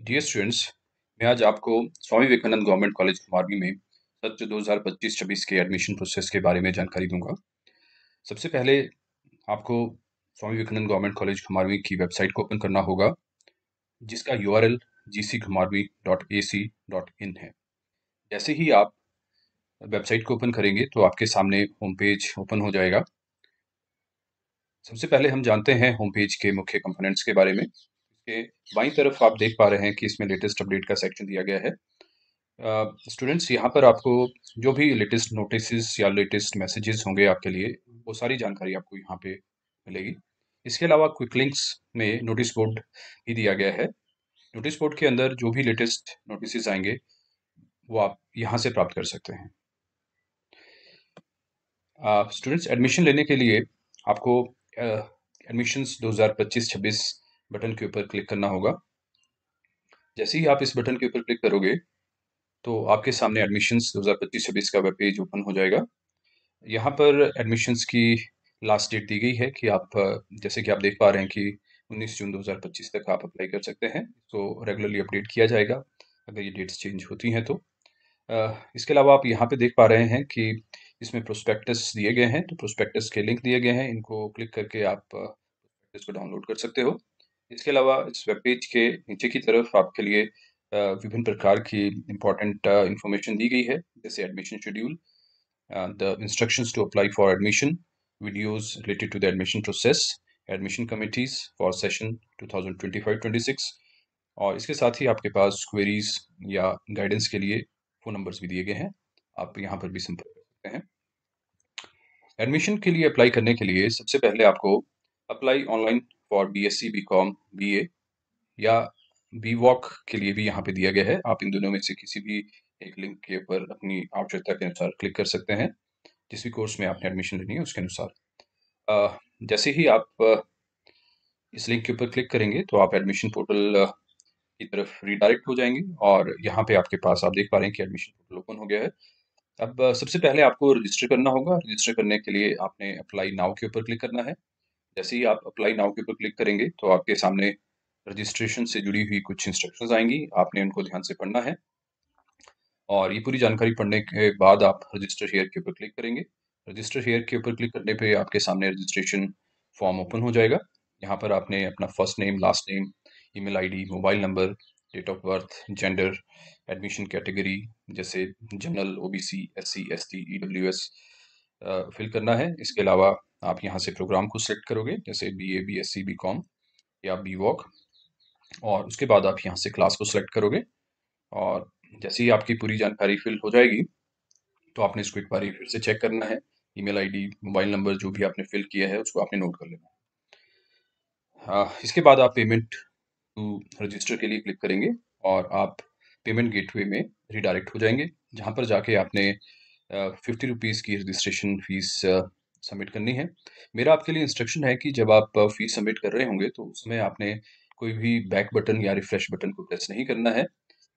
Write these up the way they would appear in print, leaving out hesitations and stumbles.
Dear students, मैं आज आपको स्वामी विवेकानंद गवर्नमेंट कॉलेज कुमारवी में सत्र 2025-26 के एडमिशन प्रोसेस के बारे में जानकारी दूंगा। सबसे पहले आपको स्वामी विवेकानंद गवर्नमेंट कॉलेज कुमारवी की वेबसाइट को ओपन करना होगा, जिसका यूआरएल gckumarvi.ac.in है। जैसे ही आप वेबसाइट को ओपन करेंगे तो आपके सामने होम पेज ओपन हो जाएगा। सबसे पहले हम जानते हैं होम पेज के मुख्य कंपोनेंट्स के बारे में। इसके बाईं तरफ आप देख पा रहे हैं कि इसमें लेटेस्ट अपडेट का सेक्शन दिया गया है। स्टूडेंट्स, यहाँ पर आपको जो भी लेटेस्ट नोटिस या लेटेस्ट मैसेजेस होंगे आपके लिए, वो सारी जानकारी आपको यहाँ पे मिलेगी। इसके अलावा क्विक लिंक्स में नोटिस बोर्ड भी दिया गया है। नोटिस बोर्ड के अंदर जो भी लेटेस्ट नोटिस आएंगे वो आप यहाँ से प्राप्त कर सकते हैं। स्टूडेंट्स, एडमिशन लेने के लिए आपको एडमिशन्स 2025-26 बटन के ऊपर क्लिक करना होगा। जैसे ही आप इस बटन के ऊपर क्लिक करोगे तो आपके सामने एडमिशन्स 2025-26 का वेब पेज ओपन हो जाएगा। यहाँ पर एडमिशन्स की लास्ट डेट दी गई है कि आप जैसे कि आप देख पा रहे हैं कि 19 जून 2025 तक आप अप्लाई कर सकते हैं। तो रेगुलरली अपडेट किया जाएगा अगर ये डेट्स चेंज होती हैं तो। इसके अलावा आप यहाँ पे देख पा रहे हैं कि इसमें प्रोस्पेक्टस दिए गए हैं, तो प्रोस्पेक्टस के लिंक दिए गए हैं, इनको क्लिक करके आप प्रोस्पेक्टस को डाउनलोड कर सकते हो। इसके अलावा इस वेब पेज के नीचे की तरफ आपके लिए विभिन्न प्रकार की इम्पोर्टेंट इंफॉर्मेशन दी गई है, जैसे admission schedule, the instructions to apply for admission, videos related to the admission process, admission committees for session 2025-26 और इसके साथ ही आपके पास क्वेरीज या गाइडेंस के लिए फ़ोन नंबर्स भी दिए गए हैं, आप यहाँ पर भी संपर्क कर सकते हैं। एडमिशन के लिए अप्लाई करने के लिए सबसे पहले आपको apply online for BSc, BCom, BA या बीवॉक के लिए भी यहाँ पे दिया गया है। आप इन दोनों में से किसी भी एक लिंक के ऊपर अपनी आवश्यकता के अनुसार क्लिक कर सकते हैं, जिस भी कोर्स में आपने एडमिशन लेनी है उसके अनुसार। जैसे ही आप इस लिंक के ऊपर क्लिक करेंगे तो आप एडमिशन पोर्टल की तरफ रीडायरेक्ट हो जाएंगे और यहाँ पे आपके पास आप देख पा रहे हैं कि एडमिशन पोर्टल ओपन हो गया है। अब सबसे पहले आपको रजिस्टर करना होगा। रजिस्टर करने के लिए आपने अप्लाई नाउ के ऊपर क्लिक करना है। जैसे ही आप अप्लाई नाउ के ऊपर क्लिक करेंगे तो आपके सामने रजिस्ट्रेशन से जुड़ी हुई कुछ इंस्ट्रक्शंस आएंगी, आपने उनको ध्यान से पढ़ना है और ये पूरी जानकारी पढ़ने के बाद आप रजिस्टर हियर के ऊपर क्लिक करेंगे। रजिस्टर हियर के ऊपर क्लिक करने पे आपके सामने रजिस्ट्रेशन फॉर्म ओपन हो जाएगा। यहाँ पर आपने अपना first name, last name, email ID, mobile number, date of birth, gender, admission category जैसे general, OBC, SC, ST, EWS fill करना है। इसके अलावा आप यहाँ से प्रोग्राम को सिलेक्ट करोगे, जैसे बीए, बीएससी, बीकॉम या बीवॉक, और उसके बाद आप यहाँ से क्लास को सिलेक्ट करोगे और जैसे ही आपकी पूरी जानकारी फिल हो जाएगी तो आपने इसको एक बार फिर से चेक करना है। ईमेल आईडी, मोबाइल नंबर जो भी आपने फिल किया है उसको आपने नोट कर लेना है। इसके बाद आप पेमेंट टू रजिस्टर के लिए क्लिक करेंगे और आप पेमेंट गेटवे में रिडायरेक्ट हो जाएंगे, जहाँ पर जाके आपने 50 रुपीज़ की रजिस्ट्रेशन फीस सबमिट करनी है। मेरा आपके लिए इंस्ट्रक्शन है कि जब आप फीस सबमिट कर रहे होंगे तो उसमें आपने कोई भी बैक बटन या रिफ्रेश बटन को प्रेस नहीं करना है,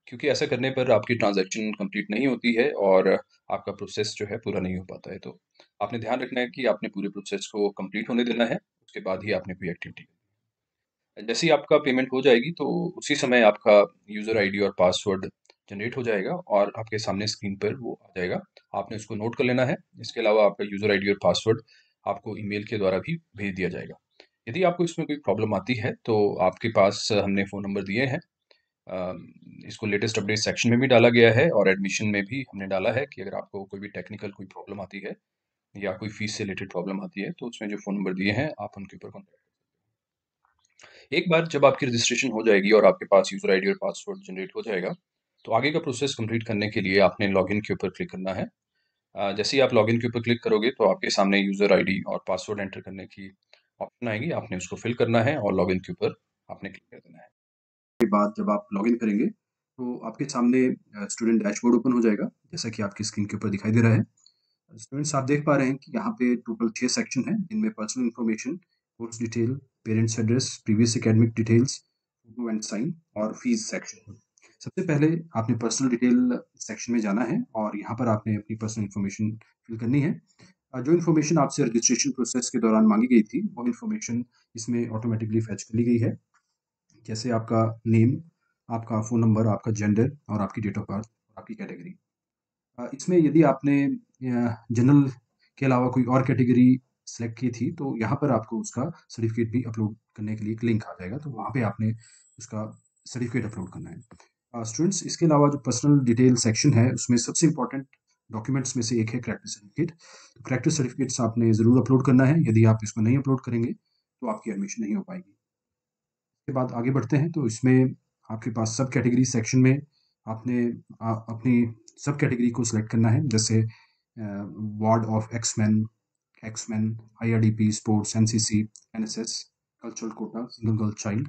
क्योंकि ऐसा करने पर आपकी ट्रांजैक्शन कंप्लीट नहीं होती है और आपका प्रोसेस जो है पूरा नहीं हो पाता है। तो आपने ध्यान रखना है कि आपने पूरे प्रोसेस को कंप्लीट होने देना है, उसके बाद ही आपने कोई एक्टिविटी। जैसे ही आपका पेमेंट हो जाएगी तो उसी समय आपका यूज़र आईडी और पासवर्ड जनरेट हो जाएगा और आपके सामने स्क्रीन पर वो आ जाएगा। आपने उसको नोट कर लेना है। इसके अलावा आपका यूज़र आईडी और पासवर्ड आपको ईमेल के द्वारा भी भेज दिया जाएगा। यदि आपको इसमें कोई प्रॉब्लम आती है तो आपके पास हमने फ़ोन नंबर दिए हैं। इसको लेटेस्ट अपडेट सेक्शन में भी डाला गया है और एडमिशन में भी हमने डाला है कि अगर आपको कोई भी टेक्निकल कोई प्रॉब्लम आती है या कोई फीस से रिलेटेड प्रॉब्लम आती है तो उसमें जो फ़ोन नंबर दिए हैं आप उनके ऊपर कॉन्टैक्ट। एक बार जब आपकी रजिस्ट्रेशन हो जाएगी और आपके पास यूज़र आईडी और पासवर्ड जनरेट हो जाएगा तो आगे का प्रोसेस कंप्लीट करने के लिए आपने लॉगिन के ऊपर क्लिक करना है। जैसे ही आप लॉगिन के ऊपर क्लिक करोगे तो आपके सामने यूज़र आईडी और पासवर्ड एंटर करने की ऑप्शन आएगी, आपने उसको फिल करना है और लॉगिन के ऊपर आपने क्लिक कर देना है। के बाद जब आप लॉगिन करेंगे तो आपके सामने स्टूडेंट डैशबोर्ड ओपन हो जाएगा, जैसा कि आपकी स्क्रीन के ऊपर दिखाई दे रहा है। स्टूडेंट्स, आप देख पा रहे हैं कि यहाँ पे टोटल 6 सेक्शन हैं, जिनमें personal information, course detail, parents address, previous academic details, photo and sign और फीस सेक्शन है। सबसे पहले आपने पर्सनल डिटेल सेक्शन में जाना है और यहाँ पर आपने अपनी पर्सनल इन्फॉर्मेशन फिल करनी है। जो इन्फॉर्मेशन आपसे रजिस्ट्रेशन प्रोसेस के दौरान मांगी गई थी वो इन्फॉर्मेशन इसमें ऑटोमेटिकली फैच कर ली गई है, जैसे आपका नेम, आपका फ़ोन नंबर, आपका जेंडर और आपकी डेट ऑफ बर्थ, आपकी कैटेगरी। इसमें यदि आपने जनरल के अलावा कोई और कैटेगरी सेलेक्ट की थी, तो यहाँ पर आपको उसका सर्टिफिकेट भी अपलोड करने के लिए एक लिंक आ जाएगा, तो वहाँ पे आपने उसका सर्टिफिकेट अपलोड करना है। स्टूडेंट्स, इसके अलावा जो पर्सनल डिटेल सेक्शन है, उसमें सबसे इम्पोर्टेंट डॉक्यूमेंट्स में से एक है करैक्टर सर्टिफिकेट। तो करैक्टर सर्टिफिकेट्स आपने ज़रूर अपलोड करना है। यदि आप इसको नहीं अपलोड करेंगे, तो आपकी एडमिशन नहीं हो पाएगी। इसके बाद आगे बढ़ते हैं, तो इसमें आपके पास सब कैटेगरी सेक्शन में आपने अपनी सब कैटेगरी को सिलेक्ट करना है, जैसे ward of exman, IRDP, sports, NCC, NSS, cultural quota, single girl child,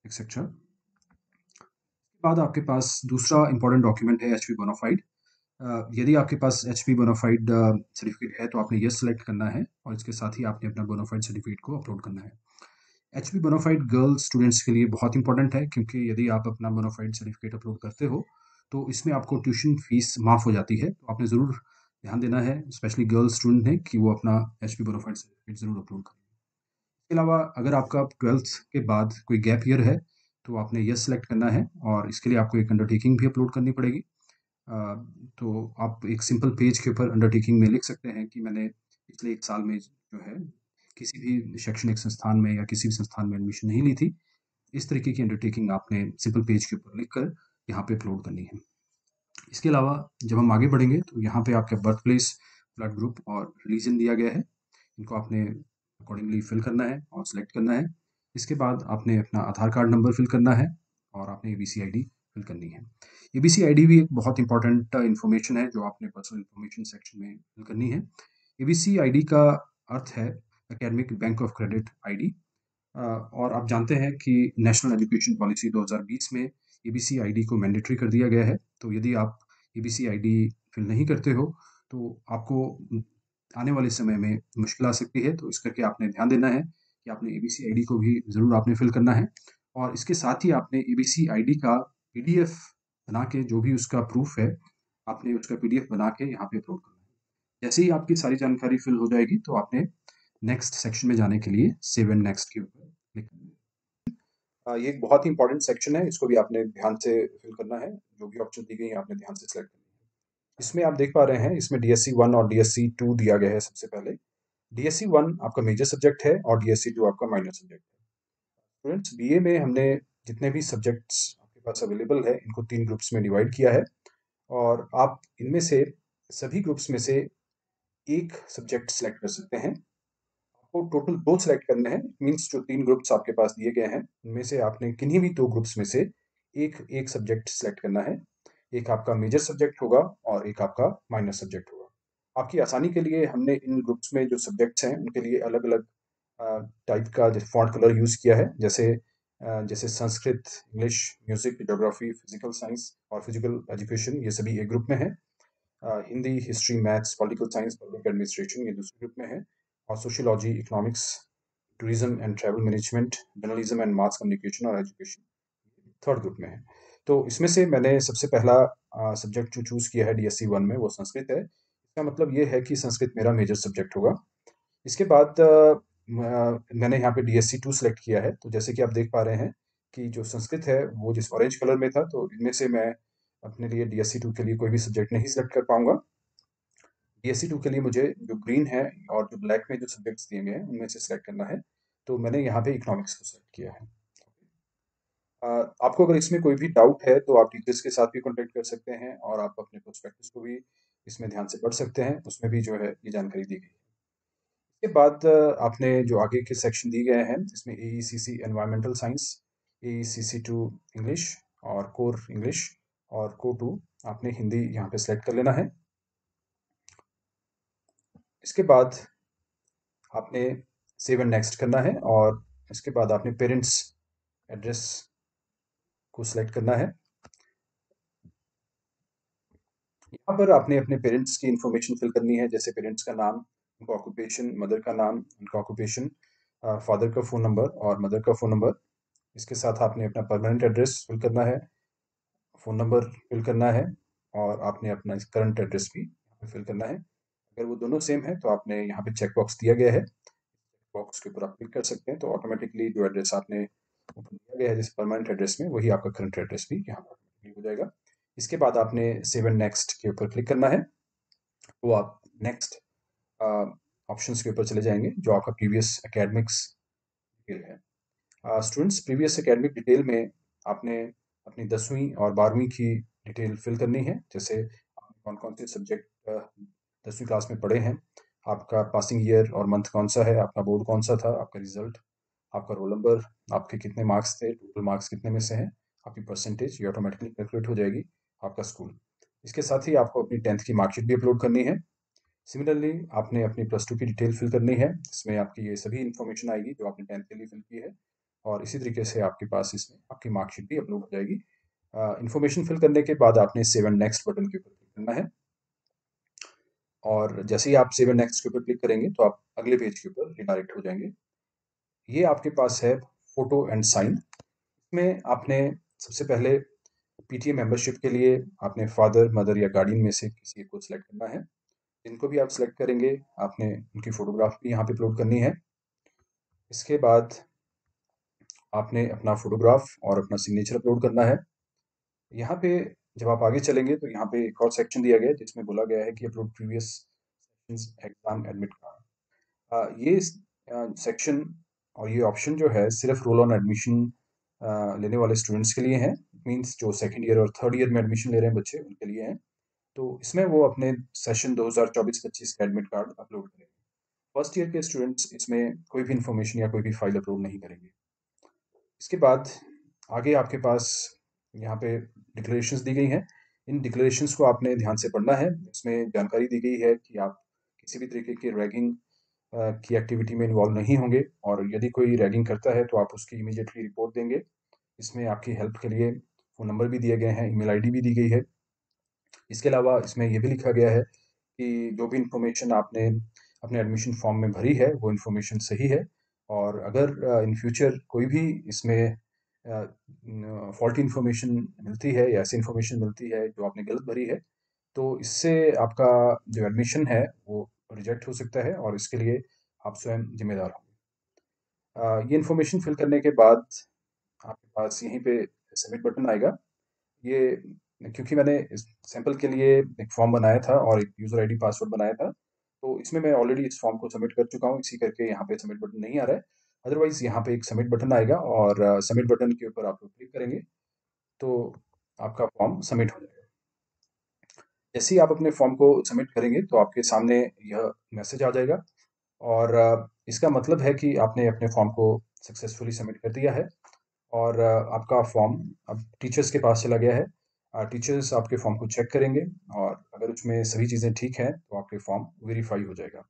etcetera. उसके बाद आपके पास दूसरा इंपॉर्टेंट डॉक्यूमेंट है HP बोनाफाइड। यदि आपके पास HP बोनाफाइड सर्टिफिकेट है, तो आपने यस सेलेक्ट करना है और इसके साथ ही आपने अपना बोनाफाइड सर्टिफिकेट को अपलोड करना है। HP बोनाफाइड गर्ल्स स्टूडेंट्स के लिए बहुत इंपॉर्टेंट है, क्योंकि यदि आप अपना बोनाफाइड सर्टिफिकेट अपलोड करते हो, तो इसमें आपको ट्यूशन फीस माफ़ हो जाती है। तो आपने ज़रूर ध्यान देना है, स्पेशली गर्ल्स स्टूडेंट हैं, कि वो अपना HP बोनाफाइड सर्टिफिकेट ज़रूर अपलोड करें। इसके अलावा अगर आपका 12th के बाद कोई गैप ईयर है, तो आपने यस सेलेक्ट करना है और इसके लिए आपको एक अंडरटेकिंग भी अपलोड करनी पड़ेगी। तो आप एक सिंपल पेज के ऊपर अंडरटेकिंग में लिख सकते हैं कि मैंने पिछले 1 साल में जो है किसी भी शैक्षणिक संस्थान में या किसी भी संस्थान में एडमिशन नहीं ली थी। इस तरीके की अंडरटेकिंग आपने सिंपल पेज के ऊपर लिखकर यहाँ पे अपलोड करनी है। इसके अलावा जब हम आगे बढ़ेंगे, तो यहाँ पे आपका बर्थ प्लेस, ब्लड ग्रुप और रिलीजन दिया गया है। इनको आपने अकॉर्डिंगली फिल करना है और सिलेक्ट करना है। इसके बाद आपने अपना आधार कार्ड नंबर फिल करना है और आपने ABC ID फिल करनी है। ABC ID भी एक बहुत इंपॉर्टेंट इन्फॉर्मेशन है, जो आपने पर्सनल इन्फॉर्मेशन सेक्शन में फिल करनी है। ABC ID का अर्थ है academic bank of credit ID। और आप जानते हैं कि नेशनल एजुकेशन पॉलिसी 2020 में ABC ID को मैंडेटरी कर दिया गया है। तो यदि आप ABC ID फिल नहीं करते हो, तो आपको आने वाले समय में मुश्किल आ सकती है। तो इस करके आपने ध्यान देना है कि आपने ABC ID को भी ज़रूर आपने फिल करना है और इसके साथ ही आपने ABC ID का PDF बना के, जो भी उसका प्रूफ है, आपने उसका PDF बना के यहाँ पे अपलोड करना है। जैसे ही आपकी सारी जानकारी फिल हो जाएगी, तो आपने नेक्स्ट सेक्शन में जाने के लिए सेव एंड नेक्स्ट के ऊपर क्लिक करना है। ये एक बहुत ही इंपॉर्टेंट सेक्शन है, इसको भी आपने ध्यान से फिल करना है। जो भी ऑप्शन दी गई है, आपने ध्यान से सिलेक्ट करनी है। इसमें आप देख पा रहे हैं, इसमें DSC 1 और DSC 2 दिया गया है। सबसे पहले DSC 1 आपका मेजर सब्जेक्ट है और DSC 2 आपका माइनर सब्जेक्ट है। स्टूडेंट्स, BA में हमने जितने भी सब्जेक्ट्स आपके पास अवेलेबल है, इनको 3 ग्रुप्स में डिवाइड किया है और आप इनमें से सभी ग्रुप्स में से एक सब्जेक्ट सेलेक्ट कर सकते हैं। आपको टोटल 2 सेलेक्ट करने हैं। मीन्स जो 3 ग्रुप्स आपके पास दिए गए हैं, उनमें से आपने किन्हीं भी 2 ग्रुप्स में से एक सब्जेक्ट सेलेक्ट करना है। एक आपका मेजर सब्जेक्ट होगा और एक आपका माइनर सब्जेक्ट होगा। आपकी आसानी के लिए हमने इन ग्रुप्स में जो सब्जेक्ट्स हैं, उनके लिए अलग-अलग टाइप का फ़ॉन्ट कलर यूज़ किया है। जैसे Sanskrit, English, music, geography, physical science और फिज़िकल एजुकेशन, ये सभी एक ग्रुप में हैं। Hindi, history, maths, political science, public administration, ये दूसरे ग्रुप में है और sociology, economics, tourism and travel management, journalism and mass communication और एजुकेशन थर्ड ग्रुप में है। तो इसमें से मैंने सबसे पहला सब्जेक्ट जो चूज़ किया है DSC 1 में, वो संस्कृत है। इसका मतलब ये है कि संस्कृत मेरा मेजर सब्जेक्ट होगा। इसके बाद मैंने यहाँ पे DSC 2 सेलेक्ट किया है। तो जैसे कि आप देख पा रहे हैं कि जो संस्कृत है, वो जिस ऑरेंज कलर में था, तो इनमें से मैं अपने लिए DSC 2 के लिए कोई भी सब्जेक्ट नहीं सेलेक्ट कर पाऊंगा। DSC 2 के लिए मुझे जो ग्रीन है और जो ब्लैक में जो सब्जेक्ट्स दिए गए हैं, उनमें से सेलेक्ट करना है। तो मैंने यहाँ पे इकोनॉमिक्स को सेलेक्ट किया है। आपको अगर इसमें कोई भी डाउट है, तो आप टीचर्स के साथ भी कॉन्टेक्ट कर सकते हैं और आप अपने प्रोस्पेक्टस को भी इसमें ध्यान से पढ़ सकते हैं। उसमें भी जो है ये जानकारी दी गई है। इसके बाद आपने जो आगे के सेक्शन दिए गए हैं, इसमें AECC environmental science, AECC 2 English और कोर इंग्लिश और को 2 आपने हिंदी यहाँ पे सेलेक्ट कर लेना है। इसके बाद आपने सेव एंड नेक्स्ट करना है और इसके बाद आपने पेरेंट्स एड्रेस को सिलेक्ट करना है। यहाँ पर आपने अपने पेरेंट्स की इंफॉर्मेशन फिल करनी है, जैसे पेरेंट्स का नाम, उनका ऑक्यूपेशन, मदर का नाम, उनका ऑक्यूपेशन, फादर का फ़ोन नंबर और मदर का फ़ोन नंबर। इसके साथ आपने अपना परमानेंट एड्रेस फिल करना है, फ़ोन नंबर फिल करना है और आपने अपना करंट एड्रेस भी फिल करना है। अगर वो दोनों सेम है, तो आपने यहाँ पे चेक बॉक्स दिया गया है, बॉक्स के ऊपर आप क्लिक कर सकते हैं, तो ऑटोमेटिकली जो एड्रेस आपने ऊपर दिया गया है जिस परमानेंट एड्रेस में, वही आपका करंट एड्रेस भी यहाँ पर ऑटोमेटिकली हो जाएगा। इसके बाद आपने सेव एंड नेक्स्ट के ऊपर क्लिक करना है, तो आप नेक्स्ट ऑप्शंस के ऊपर चले जाएंगे जो आपका प्रीवियस एकेडमिक्स डिटेल है। स्टूडेंट्स, प्रीवियस एकेडमिक डिटेल में आपने अपनी 10वीं और 12वीं की डिटेल फिल करनी है, जैसे आपने कौन कौन से सब्जेक्ट 10वीं क्लास में पढ़े हैं, आपका पासिंग ईयर और मंथ कौन सा है, आपका बोर्ड कौन सा था, आपका रिजल्ट, आपका रोल नंबर, आपके कितने मार्क्स थे, टोटल मार्क्स कितने में से हैं, आपकी परसेंटेज, ये ऑटोमेटिकली कैलकुलेट हो जाएगी, आपका स्कूल। इसके साथ ही आपको अपनी 10th की मार्कशीट भी अपलोड करनी है। सिमिलरली आपने अपनी +2 की डिटेल फिल करनी है, इसमें आपकी ये सभी इन्फॉर्मेशन आएगी जो आपने 10th के लिए फिल की है, और इसी तरीके से आपके पास इसमें आपकी मार्कशीट भी अपलोड हो जाएगी। इन्फॉर्मेशन फिल करने के बाद आपने सेव एंड नेक्स्ट बटन के ऊपर क्लिक करना है, और जैसे ही आप सेव एंड नेक्स्ट के ऊपर क्लिक करेंगे तो आप अगले पेज के ऊपर रिडायरेक्ट हो जाएंगे। ये आपके पास है फोटो एंड साइन। इसमें आपने सबसे पहले पीटीए मेंबरशिप के लिए आपने फादर, मदर या गार्डियन में से किसी एक को सिलेक्ट करना है। जिनको भी आप सिलेक्ट करेंगे आपने उनकी फोटोग्राफ भी यहाँ पे अपलोड करनी है। इसके बाद आपने अपना फोटोग्राफ और अपना सिग्नेचर अपलोड करना है। यहाँ पे जब आप आगे चलेंगे तो यहाँ पे एक और सेक्शन दिया गया है जिसमें बोला गया है कि upload previous exam admit card. ये सेक्शन और ये ऑप्शन जो है सिर्फ रोल ऑन एडमिशन लेने वाले स्टूडेंट्स के लिए हैं। मींस जो सेकंड ईयर और थर्ड ईयर में एडमिशन ले रहे हैं बच्चे, उनके लिए हैं। तो इसमें वो अपने सेशन 2024-25 का एडमिट कार्ड अपलोड करेंगे। फर्स्ट ईयर के स्टूडेंट्स इसमें कोई भी इंफॉर्मेशन या कोई भी फाइल अपलोड नहीं करेंगे। इसके बाद आगे आपके पास यहाँ पे डिक्लेरेशंस दी गई हैं। इन डिक्लेरेशंस को आपने ध्यान से पढ़ना है। इसमें जानकारी दी गई है कि आप किसी भी तरीके की रैगिंग की एक्टिविटी में इन्वॉल्व नहीं होंगे, और यदि कोई रैगिंग करता है तो आप उसकी इमीडिएटली रिपोर्ट देंगे। इसमें आपकी हेल्प के लिए फ़ोन नंबर भी दिए गए हैं, ईमेल आईडी भी दी गई है। इसके अलावा इसमें ये भी लिखा गया है कि जो भी इन्फॉर्मेशन आपने अपने एडमिशन फॉर्म में भरी है वो इन्फॉर्मेशन सही है, और अगर इन फ्यूचर कोई भी इसमें फॉल्टी इन्फॉर्मेशन मिलती है या ऐसी इन्फॉर्मेशन मिलती है जो आपने गलत भरी है, तो इससे आपका जो एडमिशन है वो रिजेक्ट हो सकता है, और इसके लिए आप स्वयं जिम्मेदार होंगे। ये इन्फॉर्मेशन फिल करने के बाद आपके पास यहीं पे सबमिट बटन आएगा। ये क्योंकि मैंने इस सैंपल के लिए एक फॉर्म बनाया था और एक यूज़र आईडी पासवर्ड बनाया था, तो इसमें मैं ऑलरेडी इस फॉर्म को सबमिट कर चुका हूँ, इसी करके यहाँ पे सबमिट बटन नहीं आ रहा है। अदरवाइज़ यहाँ पे एक सबमिट बटन आएगा, और सबमिट बटन के ऊपर आप लोग क्लिक करेंगे तो आपका फॉर्म सबमिट हो जाएगा। जैसे ही आप अपने फॉर्म को सबमिट करेंगे तो आपके सामने यह मैसेज आ जाएगा, और इसका मतलब है कि आपने अपने फॉर्म को सक्सेसफुली सबमिट कर दिया है, और आपका फॉर्म अब टीचर्स के पास चला गया है। टीचर्स आपके फॉर्म को चेक करेंगे, और अगर उसमें सभी चीज़ें ठीक हैं तो आपके फॉर्म वेरीफाई हो जाएगा।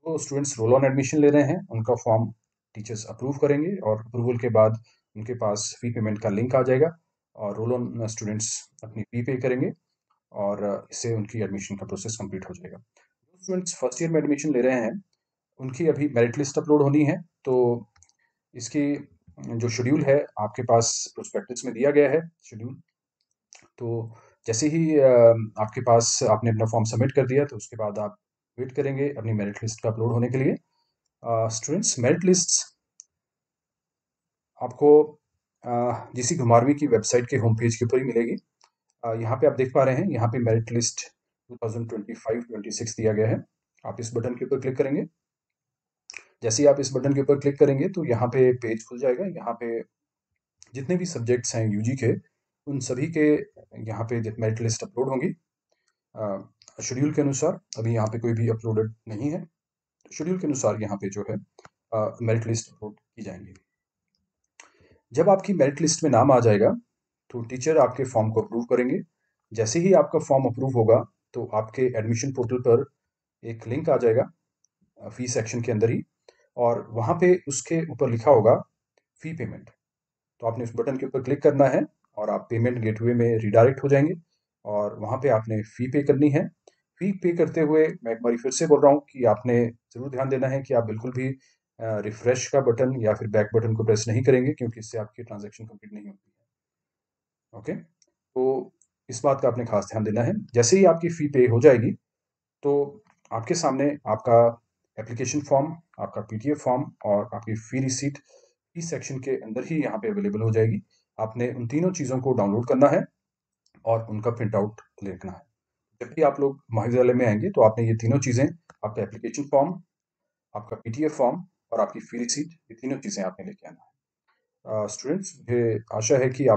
जो स्टूडेंट्स रोल ऑन एडमिशन ले रहे हैं उनका फॉर्म टीचर्स अप्रूव करेंगे, और अप्रूवल के बाद उनके पास फ़ी पेमेंट का लिंक आ जाएगा, और रोल ऑन स्टूडेंट्स अपनी फ़ी पे करेंगे, और इससे उनकी एडमिशन का प्रोसेस कंप्लीट हो जाएगा। जो स्टूडेंट्स फर्स्ट ईयर में एडमिशन ले रहे हैं उनकी अभी मेरिट लिस्ट अपलोड होनी है, तो इसकी जो शेड्यूल है आपके पास प्रोस्पेक्टस में दिया गया है शेड्यूल। तो जैसे ही आपके पास आपने अपना फॉर्म सबमिट कर दिया तो उसके बाद आप वेट करेंगे अपनी मेरिट लिस्ट का अपलोड होने के लिए। स्टूडेंट्स, मेरिट लिस्ट्स आपको जीसी घुमारवीं की वेबसाइट के होम पेज के ऊपर ही मिलेगी। यहाँ पे आप देख पा रहे हैं, यहाँ पे मेरिट लिस्ट 2025-26 दिया गया है। आप इस बटन के ऊपर क्लिक करेंगे। जैसे ही आप इस बटन के ऊपर क्लिक करेंगे तो यहाँ पे पेज खुल जाएगा। यहाँ पे जितने भी सब्जेक्ट्स हैं यूजी के, उन सभी के यहाँ पे मेरिट लिस्ट अपलोड होंगी शेड्यूल के अनुसार। अभी यहाँ पे कोई भी अपलोडेड नहीं है, तो शेड्यूल के अनुसार यहाँ पे जो है मेरिट लिस्ट अपलोड की जाएंगी। जब आपकी मेरिट लिस्ट में नाम आ जाएगा तो टीचर आपके फॉर्म को अप्रूव करेंगे। जैसे ही आपका फॉर्म अप्रूव होगा तो आपके एडमिशन पोर्टल पर एक लिंक आ जाएगा फी सेक्शन के अंदर ही, और वहाँ पे उसके ऊपर लिखा होगा फ़ी पेमेंट। तो आपने उस बटन के ऊपर क्लिक करना है और आप पेमेंट गेटवे में रिडायरेक्ट हो जाएंगे, और वहाँ पे आपने फ़ी पे करनी है। फ़ी पे करते हुए मैं एक बार फिर से बोल रहा हूँ कि आपने ज़रूर ध्यान देना है कि आप बिल्कुल भी रिफ्रेश का बटन या फिर बैक बटन को प्रेस नहीं करेंगे, क्योंकि इससे आपकी ट्रांजैक्शन कंप्लीट नहीं होती है। ओके, तो इस बात का आपने खास ध्यान देना है। जैसे ही आपकी फ़ी पे हो जाएगी तो आपके सामने आपका एप्लीकेशन फॉर्म, आपका पीटीएफ फॉर्म और आपकी फ़ी रिसीट फीस सेक्शन के अंदर ही यहाँ पे अवेलेबल हो जाएगी। आपने उन तीनों चीज़ों को डाउनलोड करना है और उनका प्रिंट आउट लेना है। जब भी आप लोग महाविद्यालय में आएंगे तो आपने ये तीनों चीज़ें, आपका एप्लीकेशन फॉर्म, आपका पीटीएफ फॉर्म और आपकी फी रिसीट, ये तीनों चीज़ें आपने लेके आना है। स्टूडेंट्स, मुझे आशा है कि आप